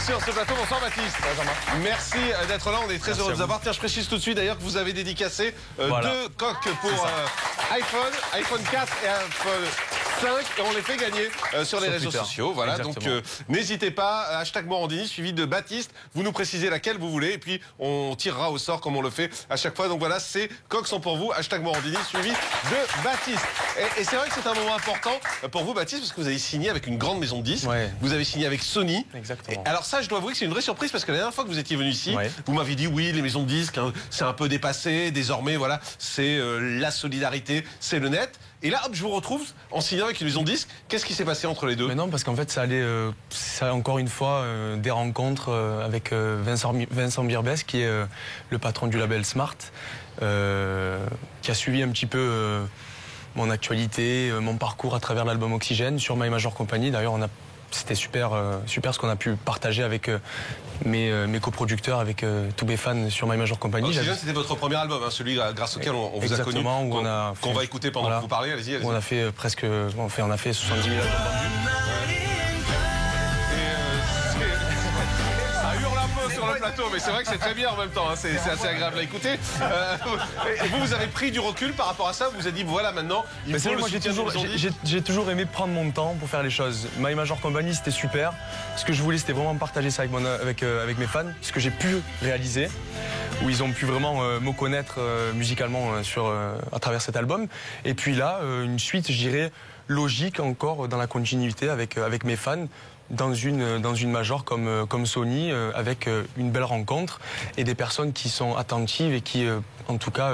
sur ce plateau. Bonsoir Baptiste. Merci d'être là, on est très heureux de vous avoir. Tiens, je précise tout de suite d'ailleurs que vous avez dédicacé deux coques pour iPhone 4 et iPhone 5 et on les fait gagner sur les réseaux sociaux. Voilà, exactement. Donc n'hésitez pas, hashtag Morandini suivi de Baptiste, vous nous précisez laquelle vous voulez et puis on tirera au sort comme on le fait à chaque fois. Donc voilà, ces coques sont pour vous, hashtag Morandini suivi de Baptiste. Et c'est vrai que c'est un moment important pour vous Baptiste parce que vous avez signé avec une grande maison de disques, vous avez signé avec Sony. Exactement. Et alors ça, je dois avouer que c'est une vraie surprise parce que la dernière fois que vous étiez venu ici, vous m'avez dit oui, les maisons de disques, hein, c'est un peu dépassé, désormais voilà, c'est la solidarité, c'est le net. Et là, hop, je vous retrouve en signant avec une maison de disques. Qu'est-ce qui s'est passé entre les deux? Mais non, parce qu'en fait, ça allait encore une fois des rencontres avec Vincent Birbès, qui est le patron du label Smart, qui a suivi un petit peu mon actualité, mon parcours à travers l'album Oxygène sur My Major Company. D'ailleurs, c'était super ce qu'on a pu partager avec mes coproducteurs, avec tous mes fans sur My Major Company. Oxygène, c'était votre premier album, hein, celui grâce auquel on vous a connu, qu'on va écouter pendant que vous parlez. Allez-y. On a fait on a fait 70 000 albums vendus. Sur le plateau, mais c'est vrai que c'est très bien en même temps, hein, c'est assez agréable à écouter. Vous avez pris du recul par rapport à ça, vous vous avez dit voilà maintenant il faut le soutien de maison de disques. J'ai toujours aimé prendre mon temps pour faire les choses. My Major Company c'était super, ce que je voulais c'était vraiment partager ça avec mes fans, ce que j'ai pu réaliser, où ils ont pu vraiment me connaître musicalement à travers cet album. Et puis là, une suite je dirais logique encore dans la continuité avec mes fans, dans une major comme Sony, avec une belle rencontre et des personnes qui sont attentives et qui en tout cas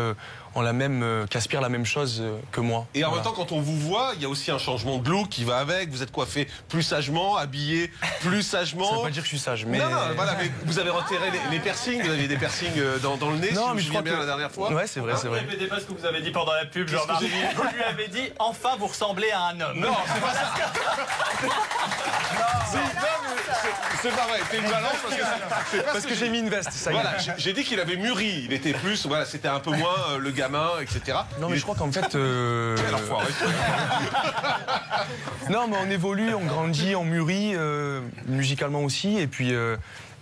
qui aspirent la même chose que moi. Et en même temps, quand on vous voit, il y a aussi un changement de look qui va avec. Vous êtes coiffé plus sagement, habillé plus sagement. Ça veut pas dire que je suis sage, mais... Non, voilà, mais vous avez retiré les piercings, vous aviez des piercings dans le nez, non, si mais je me souviens bien la dernière fois. Ouais, c'est vrai, c'est vrai. Ne répétez pas ce que vous avez dit pendant la pub, Jean-Marc. Vous lui avez dit, enfin, vous ressemblez à un homme. Non, c'est pas ça. C'est pas vrai, c'est une balance parce que j'ai mis une veste, ça y est. Voilà, j'ai dit qu'il avait mûri, il était plus, voilà, c'était un peu moins le gamin, etc. Non, mais je crois qu'en fait... Quel enfoiré. Non, mais on évolue, on grandit, on mûrit, musicalement aussi, et puis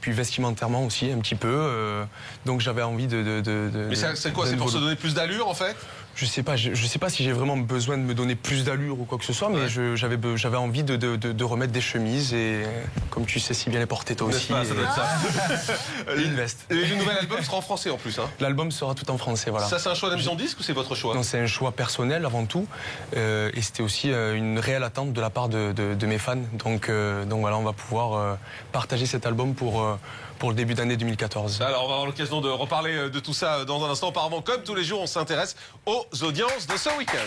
vestimentairement aussi, un petit peu. Donc j'avais envie de... Mais c'est quoi? C'est pour se donner plus d'allure, en fait? Je sais pas si j'ai vraiment besoin de me donner plus d'allure ou quoi que ce soit, mais j'avais envie de remettre des chemises et, comme tu sais si bien les porter toi aussi. Pas, ça doit être ça. Et une veste. Et le nouvel album sera en français en plus, hein? L'album sera tout en français, voilà. Ça, c'est un choix de la maison de disques ou c'est votre choix? Non, c'est un choix personnel avant tout, et c'était aussi une réelle attente de la part de mes fans. Donc voilà, on va pouvoir partager cet album pour le début d'année 2014. Alors on va avoir l'occasion de reparler de tout ça dans un instant. Auparavant, comme tous les jours, on s'intéresse aux audiences de ce week-end.